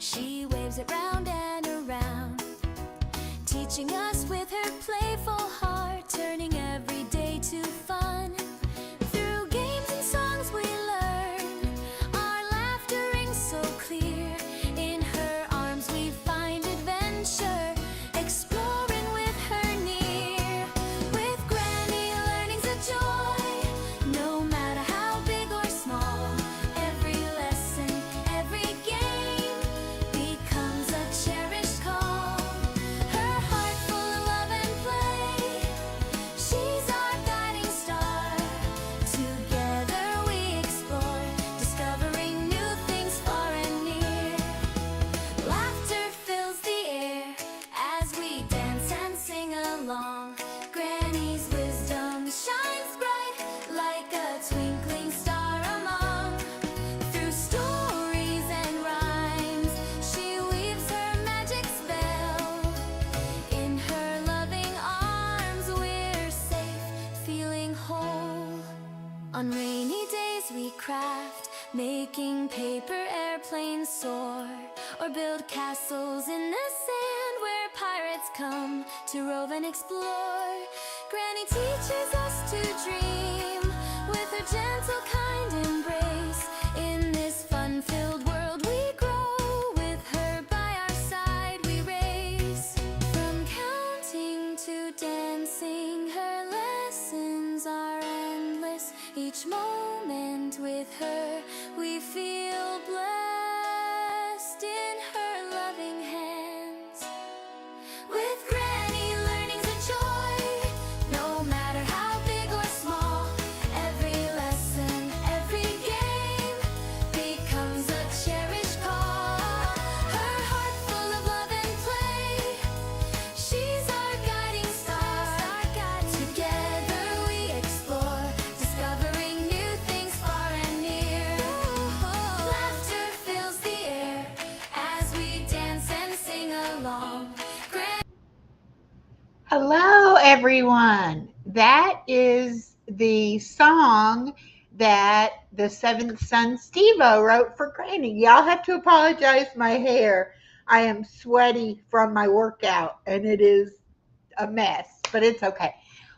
She waves it round and around, teaching us with her playful heart, turning every day to fun. Through games and songs we learn, our laughter rings so clear. In her arms we find adventure, exploring with her near. With Granny, learning's a joy, no matter how big or small. Every lesson, every game becomes a cherished call. Her heart full of love and play, she's our guiding star. Together we explore, discovering new things far and near. Laughter fills the air as we dance and sing along. Granny's wisdom shines bright like a twinkling star among. Through stories and rhymes, she weaves her magic spell. In her loving arms, we're safe, feeling whole. On rainy days we craft, making paper airplanes soar, or build castles in the sand where pirates come to rove and explore. Granny teaches us to dream with her gentle, kind embrace. In this fun-filled world we grow, with her by our side we race. From counting to dancing, her lessons are endless. Each moment with her we feel blessed in her loving hands. With Granny, learning's a joy, no matter how big or small. Every lesson, every game becomes a cherished call. Her heart full of love and play, she's our guiding star. Together we explore, discovering new things far and near. Laughter fills the air as we dance and sing along. Hello, everyone. That is the song that the seventh son Steve-O wrote for Granny. Y'all have to apologize my hair. I am sweaty from my workout and it is a mess, but it's okay.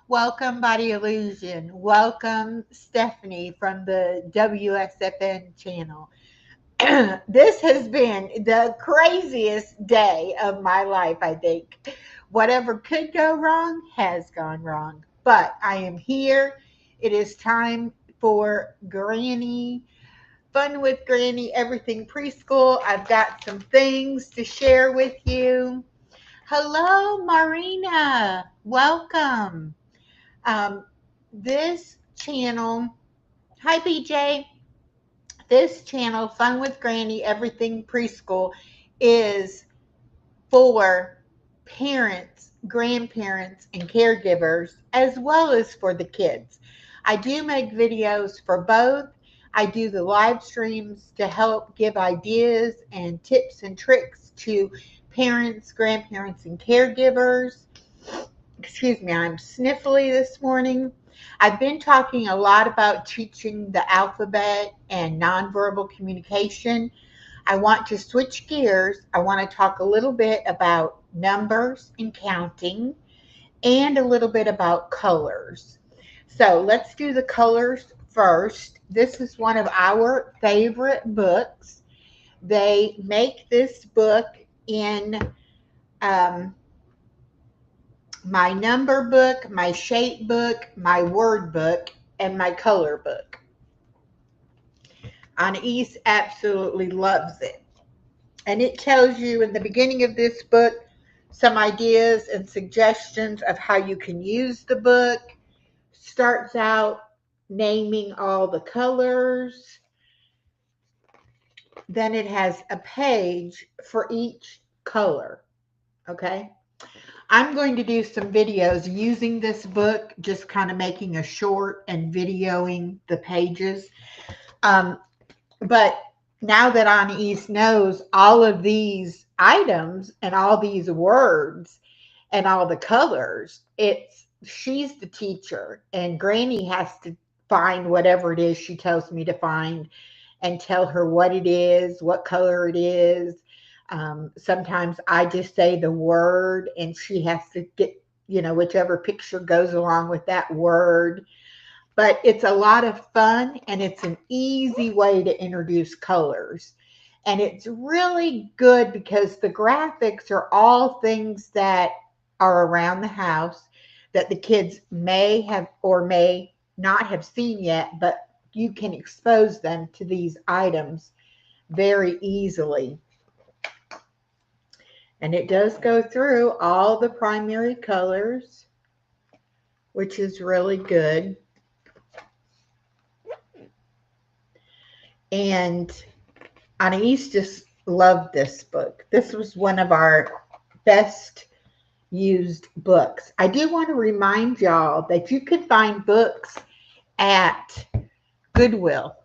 Welcome, Body Illusion. Welcome, Stephanie from the WSFN channel. This has been the craziest day of my life, I think. Whatever could go wrong has gone wrong. But I am here. It is time for Granny, Fun with Granny Everything Preschool. I've got some things to share with you. Hello, Marina. Welcome. This channel, hi, BJ. This channel, Fun with Granny Everything Preschool, is for parents, grandparents, and caregivers, as well as for the kids. I do make videos for both. I do the live streams to help give ideas and tips and tricks to parents, grandparents, and caregivers. Excuse me, I'm sniffly this morning. I've been talking a lot about teaching the alphabet and nonverbal communication. I want to switch gears. I want to talk a little bit about numbers and counting and a little bit about colors. So let's do the colors first. This is one of our favorite books. They make this book in my number book, my shape book, my word book, and my color book. Anais absolutely loves it. And it tells you in the beginning of this book some ideas and suggestions of how you can use the book. Starts out naming all the colors. Then it has a page for each color. Okay. I'm going to do some videos using this book, just kind of making a short and videoing the pages. But now that Anais knows all of these items and all these words and all the colors, she's the teacher and Granny has to find whatever it is she tells me to find and tell her what it is, what color it is. Sometimes I just say the word and she has to get, whichever picture goes along with that word. But it's a lot of fun and it's an easy way to introduce colors. And it's really good because the graphics are all things that are around the house that the kids may have or may not have seen yet, but you can expose them to these items very easily. And it does go through all the primary colors, which is really good. And Anais just loved this book. This was one of our best used books. I do want to remind y'all that you can find books at Goodwill,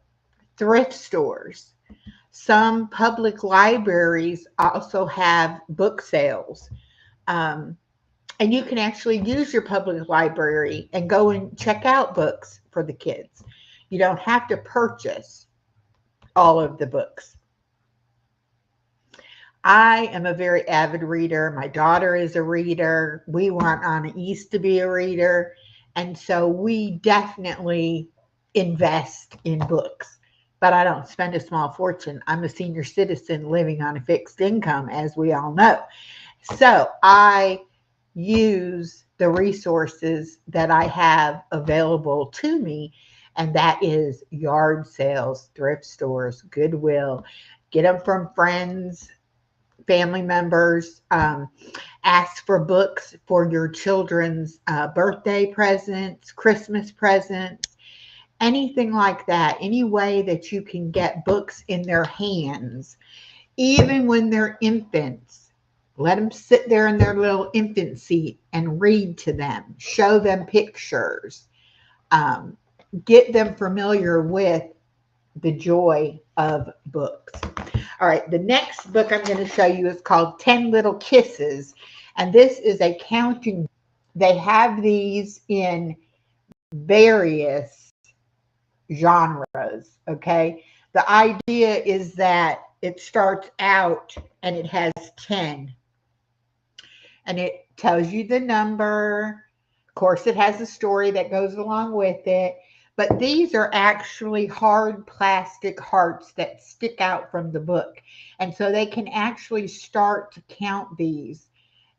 thrift stores. Some public libraries also have book sales. Um, and you can actually use your public library and go and check out books for the kids. You don't have to purchase all of the books. I am a very avid reader. My daughter is a reader. We want Anais to be a reader. And so we definitely invest in books. But I don't spend a small fortune. I'm a senior citizen living on a fixed income, as we all know. So I use the resources that I have available to me, and that is yard sales, thrift stores, Goodwill. Get them from friends, family members. Ask for books for your children's birthday presents, Christmas presents, anything like that. Any way that you can get books in their hands, even when they're infants. Let them sit there in their little infant seat and read to them. Show them pictures. Um, get them familiar with the joy of books. All right, the next book I'm going to show you is called 10 Little Kisses. And this is a counting. They have these in various genres, okay? The idea is that it starts out and it has 10. And it tells you the number. Of course, it has a story that goes along with it. But these are actually hard plastic hearts that stick out from the book. And so they can actually start to count these.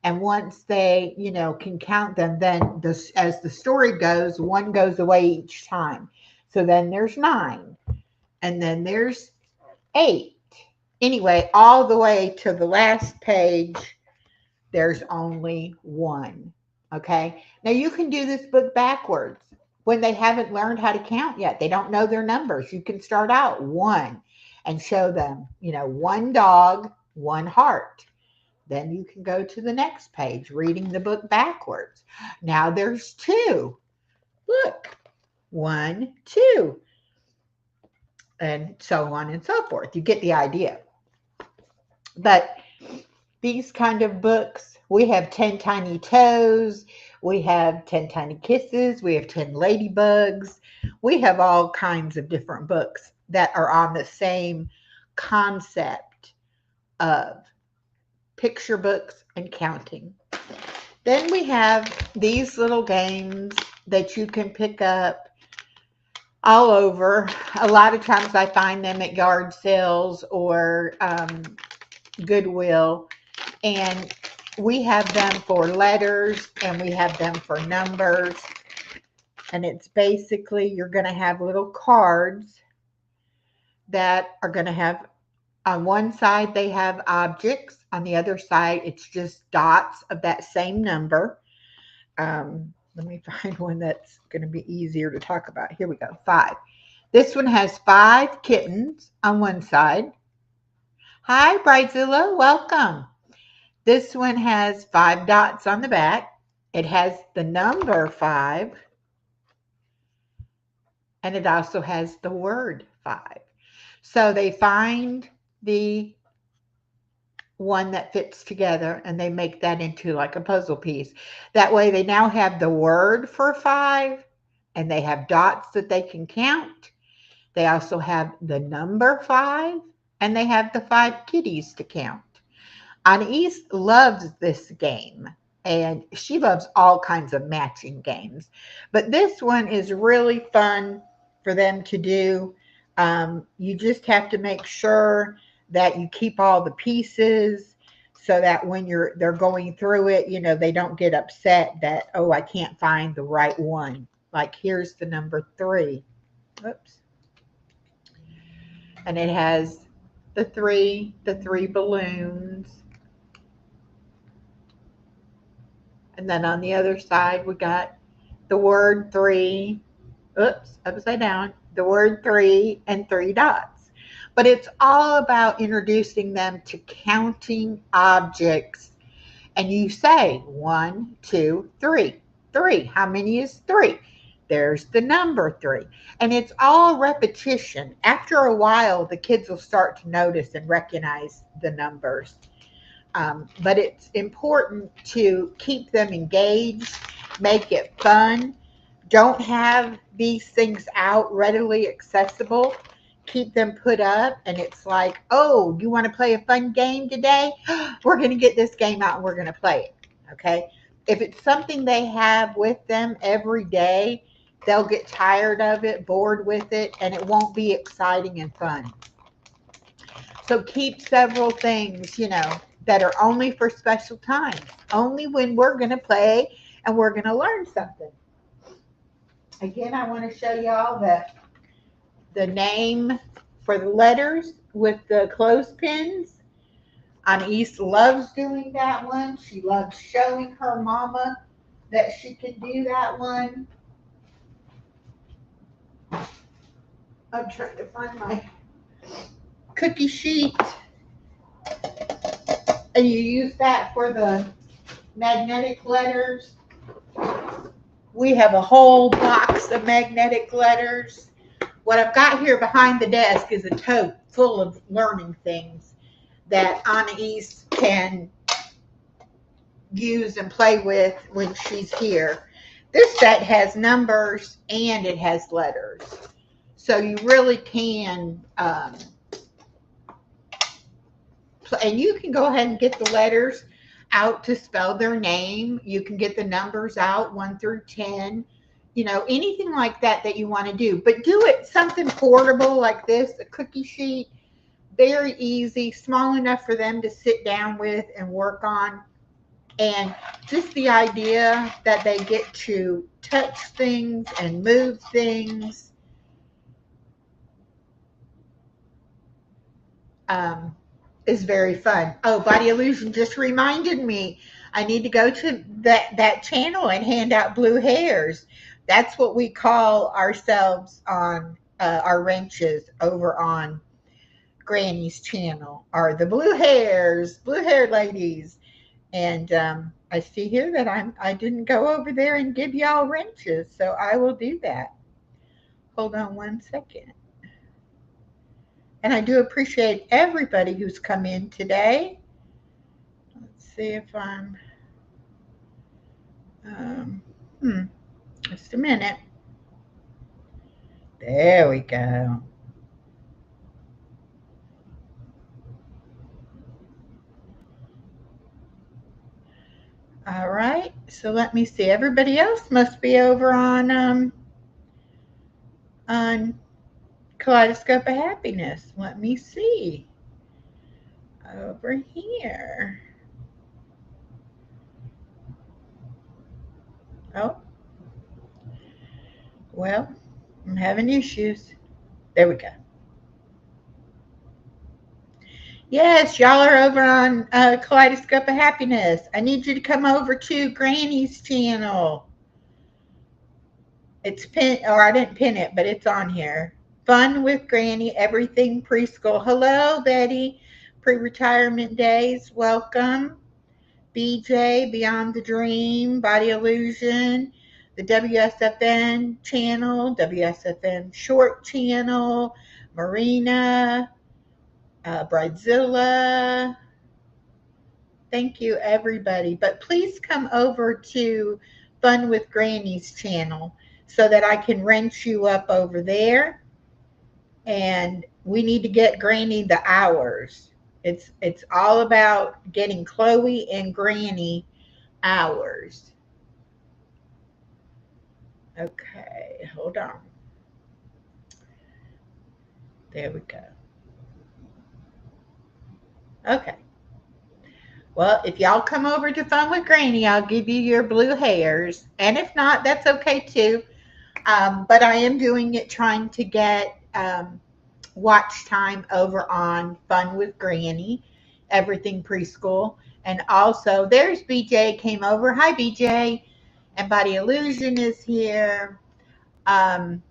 And once they, can count them, then this, as the story goes, one goes away each time. So then there's 9. And then there's 8. Anyway, all the way to the last page, there's only 1. Okay. Now you can do this book backwards when they haven't learned how to count yet. They don't know their numbers. You can start out 1 and show them, 1 dog, 1 heart. Then you can go to the next page, reading the book backwards. Now there's 2. Look, 1, 2, and so on and so forth. You get the idea. But these kind of books, we have 10 Tiny Toes, we have 10 Tiny Kisses, we have 10 Ladybugs. We have all kinds of different books that are on the same concept of picture books and counting. Then we have these little games that you can pick up all over. A lot of times I find them at yard sales or Goodwill. And we have them for letters and we have them for numbers. And it's basically, you're going to have little cards that are going to have, on one side, they have objects. On the other side, it's just dots of that same number. Let me find one that's going to be easier to talk about. Here we go. 5. This one has 5 kittens on one side. Hi, Brightzilla. Welcome. This one has 5 dots on the back. It has the number 5. And it also has the word 5. So they find the one that fits together and they make that into like a puzzle piece. That way they now have the word for 5 and they have dots that they can count. They also have the number 5 and they have the 5 kitties to count. Anais loves this game, and she loves all kinds of matching games. But this one is really fun for them to do. You just have to make sure that you keep all the pieces so that when they're going through it, they don't get upset that, oh, I can't find the right one. Like here's the number 3. Oops. And it has the three balloons. And then on the other side, we got the word 3. Oops, upside down. The word 3 and 3 dots. But it's all about introducing them to counting objects. And you say 1, 2, 3. 3. How many is 3? There's the number 3. And it's all repetition. After a while, the kids will start to notice and recognize the numbers. But it's important to keep them engaged, make it fun. Don't have these things out readily accessible. Keep them put up, and it's like, oh, you want to play a fun game today? We're going to get this game out and we're going to play it. Okay. If it's something they have with them every day, they'll get tired of it, bored with it, and it won't be exciting and fun. So keep several things, that are only for special times, only when we're going to play and we're going to learn something. Again, I want to show y'all the name for the letters with the clothespins. Anais loves doing that one. She loves showing her mama that she can do that one. I'm trying to find my cookie sheet. And you use that for the magnetic letters. We have a whole box of magnetic letters. What I've got here behind the desk is a tote full of learning things that Anais can use and play with when she's here. This set has numbers and it has letters. So you really can, and you can go ahead and get the letters out to spell their name. You can get the numbers out 1 through 10, anything like that you want to do. But do it something portable like this, a cookie sheet, very easy, small enough for them to sit down with and work on. And just the idea that they get to touch things and move things. Is very fun. Oh, Body Illusion just reminded me I need to go to that channel and hand out blue hairs. That's what we call ourselves on our wrenches over on Granny's channel, are the blue haired ladies. And I see here that I didn't go over there and give y'all wrenches, so I will do that. Hold on 1 second. And I do appreciate everybody who's come in today. Let's see if I'm, just a minute. There we go. All right, so let me see. Everybody else must be over on Kaleidoscope of Happiness. Let me see. Over here. Oh, well, I'm having issues. There we go. Yes, y'all are over on Kaleidoscope of Happiness. I need you to come over to Granny's channel. It's pinned, or I didn't pin it, but it's on here. Fun with Granny Everything Preschool. Hello, Betty. Pre-retirement days. Welcome. BJ, Beyond the Dream, Body Illusion, the WSFN channel, WSFN short channel, Marina, Bridezilla. Thank you, everybody. But please come over to Fun with Granny's channel so that I can wrench you up over there. And we need to get Granny the hours. It's all about getting Chloe and Granny hours. Okay, hold on. There we go. Okay. Well, if y'all come over to Fun with Granny, I'll give you your blue hairs. And if not, that's okay too. But I am doing it trying to get watch time over on Fun with Granny, Everything Preschool. And also, there's BJ came over. Hi, BJ. And Body Illusion is here. Um,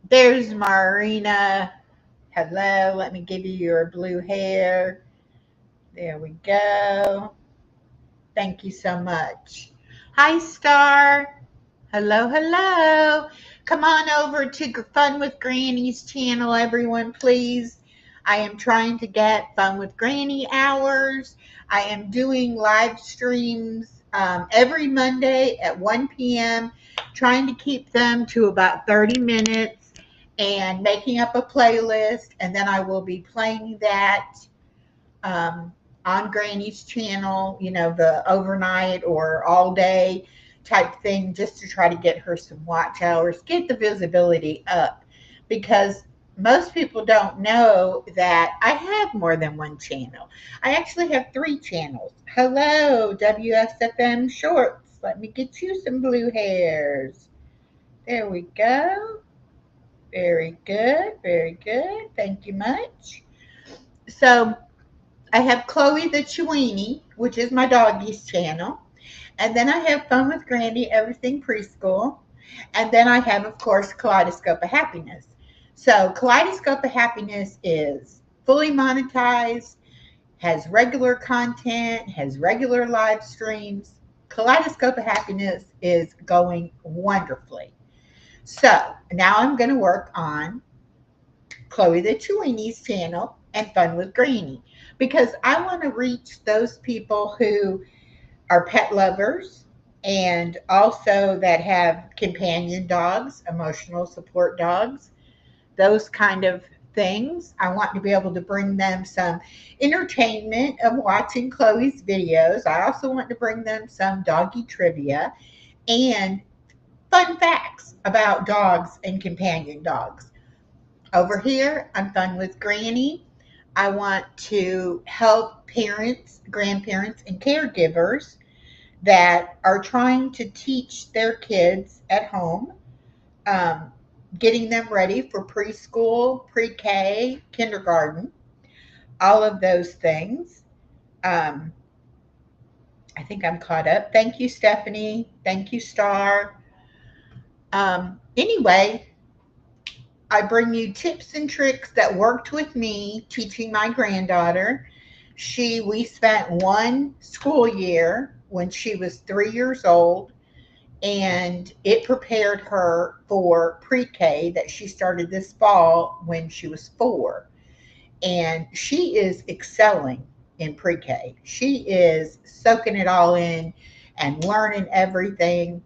there's Marina. Hello. Let me give you your blue hair. There we go. Thank you so much. Hi, Star. Hello, hello. Come on over to Fun with Granny's channel, everyone, please. I am trying to get Fun with Granny hours. I am doing live streams every Monday at 1 p.m., trying to keep them to about 30 minutes and making up a playlist. And then I will be playing that um, on Granny's channel, the overnight or all day type thing, just to try to get her some watch hours, get the visibility up. Because most people don't know that I have more than one channel. I actually have 3 channels. Hello, WSFM Shorts. Let me get you some blue hairs. There we go. Very good. Very good. Thank you much. So, I have Chloe the Chewini, which is my doggy's channel. And then I have Fun with Granny, Everything Preschool. And then I have, of course, Kaleidoscope of Happiness. So Kaleidoscope of Happiness is fully monetized, has regular content, has regular live streams. Kaleidoscope of Happiness is going wonderfully. So now I'm going to work on Chloe the Chewini's channel and Fun with Granny, because I want to reach those people who are pet lovers and also that have companion dogs, emotional support dogs, those kind of things. I want to be able to bring them some entertainment of watching Chloe's videos. I also want to bring them some doggy trivia and fun facts about dogs and companion dogs. Over here, I'm Fun with Granny. I want to help parents, grandparents, and caregivers that are trying to teach their kids at home, um, getting them ready for preschool, pre K, kindergarten, all of those things. Um, I think I'm caught up. Thank you, Stephanie. Thank you, Star. Anyway, I bring you tips and tricks that worked with me teaching my granddaughter. We spent one school year when she was 3 years old, and it prepared her for pre-K that she started this fall when she was 4. And she is excelling in pre-K. She is soaking it all in and learning everything.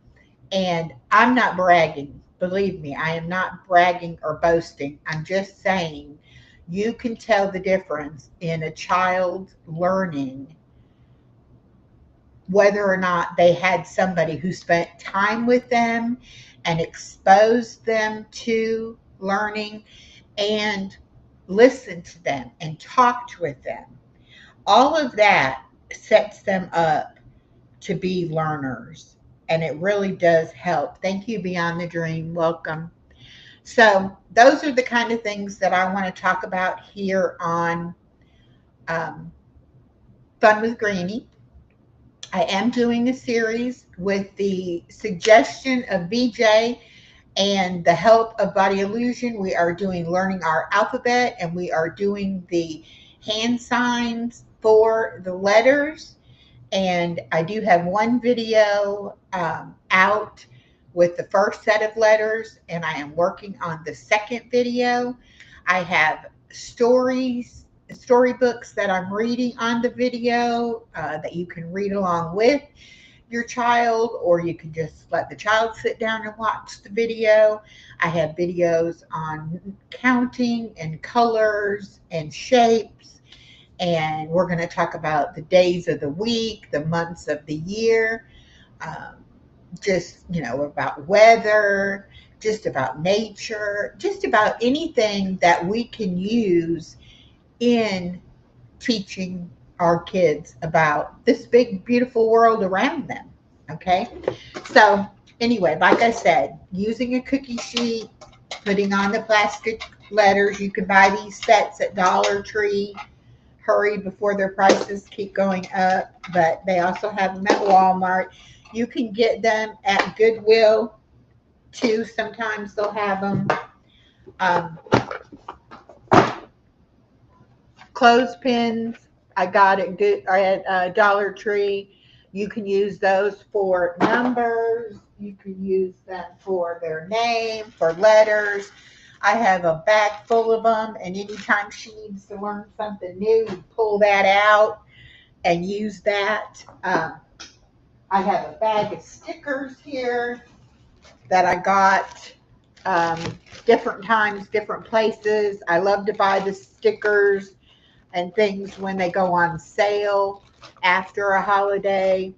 And I'm not bragging. Believe me, I am not bragging or boasting. I'm just saying you can tell the difference in a child learning whether or not they had somebody who spent time with them and exposed them to learning and listened to them and talked with them. All of that sets them up to be learners, and it really does help. Thank you, Beyond the Dream. Welcome. So, those are the kind of things that I want to talk about here on um, Fun with Granny. I am doing a series with the suggestion of BJ and the help of Body Illusion. We are doing Learning Our Alphabet, and we are doing the hand signs for the letters. And I do have one video out with the first set of letters, and I am working on the second video. I have storybooks that I'm reading on the video that you can read along with your child, or you can just let the child sit down and watch the video. I have videos on counting and colors and shapes And we're going to talk about the days of the week, the months of the year, um, just, about weather, just about nature, just about anything that we can use in teaching our kids about this big, beautiful world around them. Okay. So, anyway, like I said, using a cookie sheet, putting on the plastic letters. You can buy these sets at Dollar Tree. Hurry before their prices keep going up, but they also have them at Walmart. You can get them at Goodwill too. Sometimes they'll have them. Um, Clothespins, I got it good at Dollar Tree. You can use those for numbers. You can use them for their name, for letters. I have a bag full of them, and anytime she needs to learn something new, you pull that out and use that. I have a bag of stickers here that I got um, different times, different places. I love to buy the stickers and things when they go on sale after a holiday.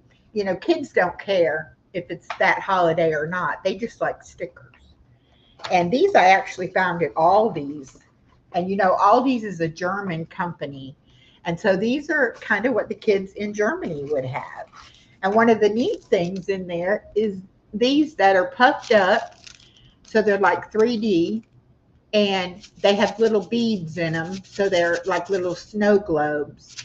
Kids don't care if it's that holiday or not. They just like stickers. And these I actually found at Aldi's. And Aldi's is a German company. And so these are kind of what the kids in Germany would have. And one of the neat things in there is these that are puffed up. So they're like 3D, and they have little beads in them. So they're like little snow globes.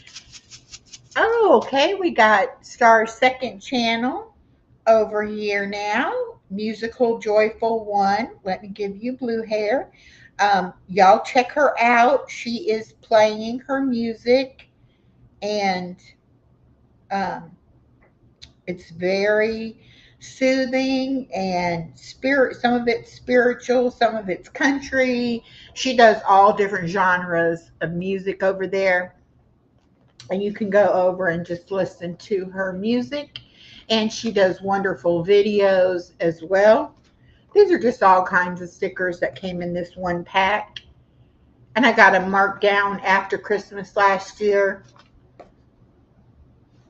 Oh, okay. We got Star's second channel over here now. Musical Joyful One. Let me give you blue hair. Y'all check her out. She is playing her music, and um, it's very soothing and spirit. Some of it's spiritual, some of it's country. She does all different genres of music over there. And you can go over and just listen to her music. And she does wonderful videos as well. These are just all kinds of stickers that came in this one pack. And I got them marked down after Christmas last year.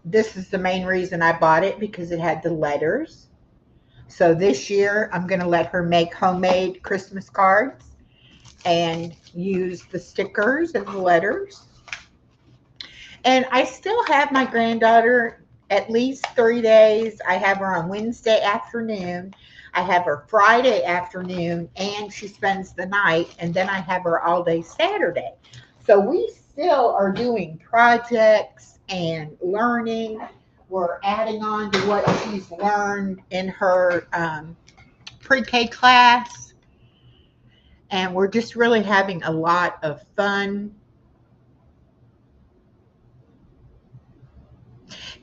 This is the main reason I bought it, because it had the letters. So this year I'm going to let her make homemade Christmas cards and use the stickers and the letters. And I still have my granddaughter at least 3 days. I have her on Wednesday afternoon. I have her Friday afternoon, and she spends the night. And then I have her all day Saturday. So we still are doing projects and learning. We're adding on to what she's learned in her pre-K class. And we're just really having a lot of fun.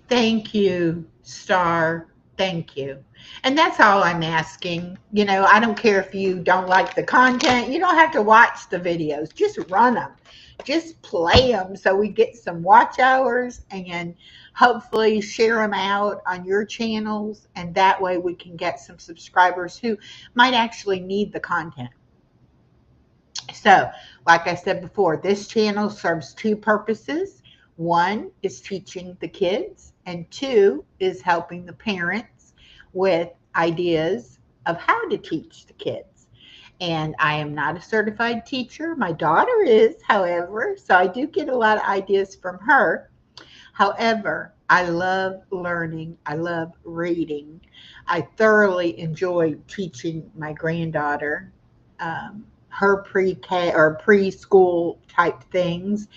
Thank you, Star. Thank you. And that's all I'm asking. I don't care if you don't like the content. You don't have to watch the videos. Just run them. Just play them so we get some watch hours, and hopefully share them out on your channels. And that way we can get some subscribers who might actually need the content. So, like I said before, this channel serves two purposes. One is teaching the kids, and two is helping the parents with ideas of how to teach the kids. And I am not a certified teacher. My daughter is, however, so I do get a lot of ideas from her. However, I love learning. I love reading. I thoroughly enjoy teaching my granddaughter her pre-K or preschool type things.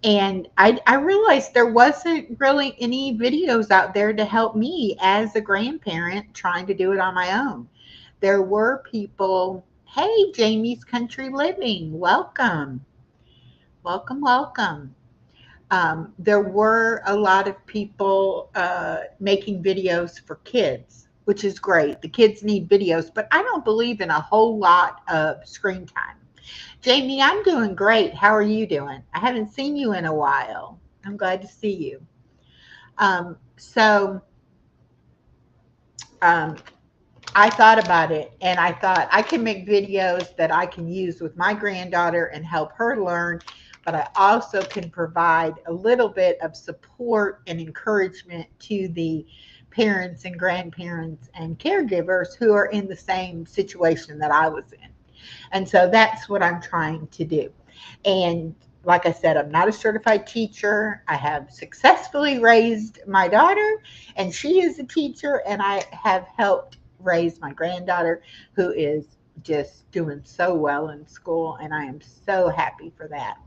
And I realized there wasn't really any videos out there to help me as a grandparent trying to do it on my own. There were people, hey, Jamie's Country Living, welcome. Welcome, welcome. There were a lot of people making videos for kids, which is great. The kids need videos, but I don't believe in a whole lot of screen time. Jamie, I'm doing great. How are you doing? I haven't seen you in a while. I'm glad to see you. So I thought about it, and I thought I can make videos that I can use with my granddaughter and help her learn. but I also can provide a little bit of support and encouragement to the parents and grandparents and caregivers who are in the same situation that I was in. And so that's what I'm trying to do. And like I said, I'm not a certified teacher. I have successfully raised my daughter, and she is a teacher, and I have helped raise my granddaughter, who is just doing so well in school, and I am so happy for that.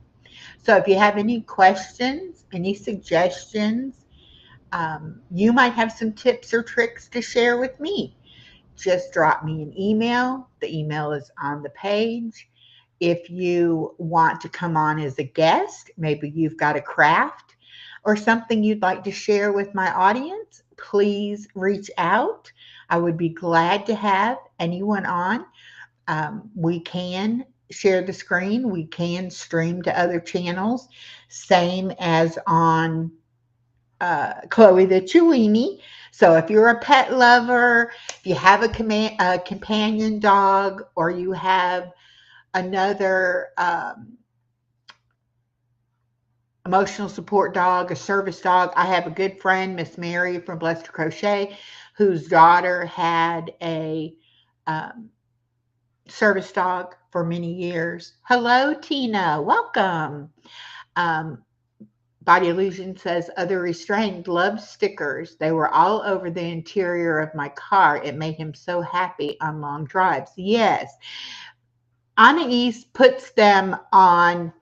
So if you have any questions, any suggestions, you might have some tips or tricks to share with me. Just drop me an email. The email is on the page. If you want to come on as a guest, maybe you've got a craft or something you'd like to share with my audience, please reach out. I would be glad to have anyone on. We can share the screen, we can stream to other channels, same as on Chloe the Chewini. So if you're a pet lover, if you have a companion dog, or you have another emotional support dog, a service dog. I have a good friend, Miss Mary from Blessed Crochet, whose daughter had a um, service dog for many years. Hello, Tina. Welcome. Um, Body Illusion says, other restrained loves stickers. They were all over the interior of my car. It made him so happy on long drives. Yes. Anais puts them on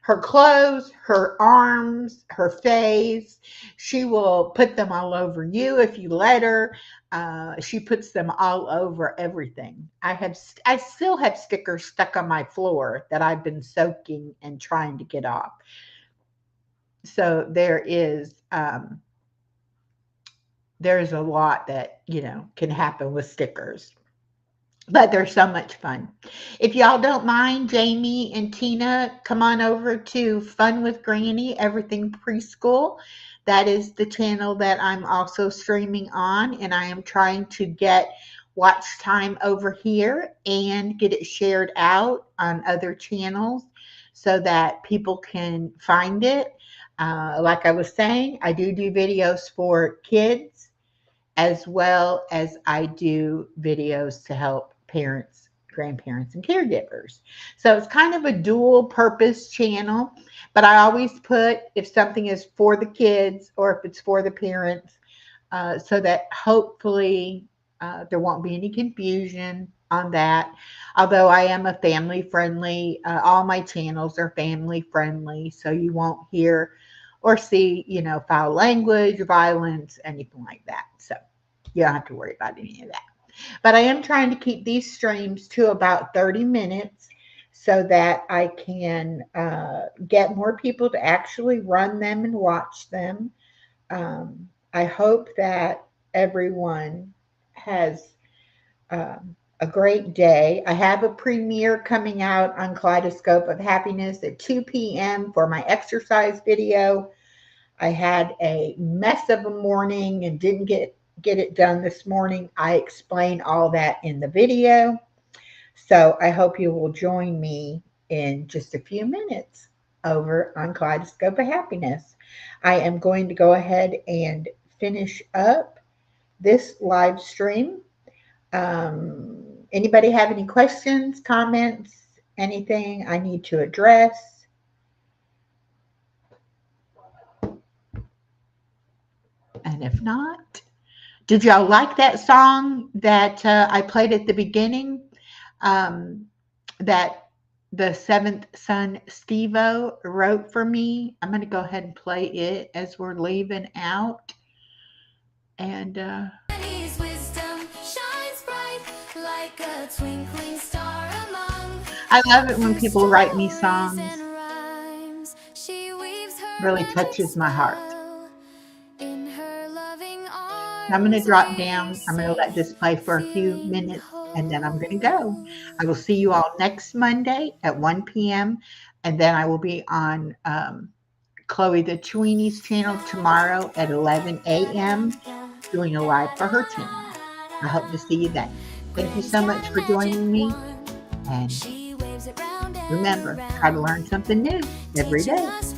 her clothes, her arms, her face. She will put them all over you if you let her. She puts them all over everything. I still have stickers stuck on my floor that I've been soaking and trying to get off. So there's a lot that can happen with stickers. But they're so much fun. If y'all don't mind, Jamie and Tina, come on over to Fun with Granny Everything Preschool. That is the channel that I'm also streaming on, and I am trying to get watch time over here and get it shared out on other channels so that people can find it. Like I was saying, I do videos for kids as well as I do videos to help parents, grandparents, and caregivers. So it's kind of a dual purpose channel, but I always put if something is for the kids or if it's for the parents, so that hopefully there won't be any confusion on that. Although I am a family friendly, all my channels are family friendly, so you won't hear or see, foul language, violence, anything like that. So you don't have to worry about any of that. But I am trying to keep these streams to about 30 minutes so that I can get more people to actually run them and watch them. I hope that everyone has a great day. I have a premiere coming out on Kaleidoscope of Happiness at 2 p.m. for my exercise video. I had a mess of a morning and didn't get it done this morning. I explain all that in the video. So I hope you will join me in just a few minutes over on Kaleidoscope of Happiness. I am going to go ahead and finish up this live stream. Anybody have any questions, comments, anything I need to address? And if not, did y'all like that song that I played at the beginning? That the seventh son Steve-O wrote for me. I'm going to go ahead and play it as we're leaving out. And Granny's wisdom shines bright like a twinkling star among I love it when people write me songs. and rhymes. She weaves her Really magic touches my heart. spell. In her loving arms I'm going to drop we down. I'm going to are let this safe, play for a few feeling minutes and then I'm going to whole. go. I will see you all next Monday at 1 p.m. And then I will be on Chloe the Chewini's channel tomorrow at 11 a.m. doing a live for her channel. I hope to see you then. Thank you so much for joining me. And She waves it round and remember, try to around. learn something new. every teaching day. us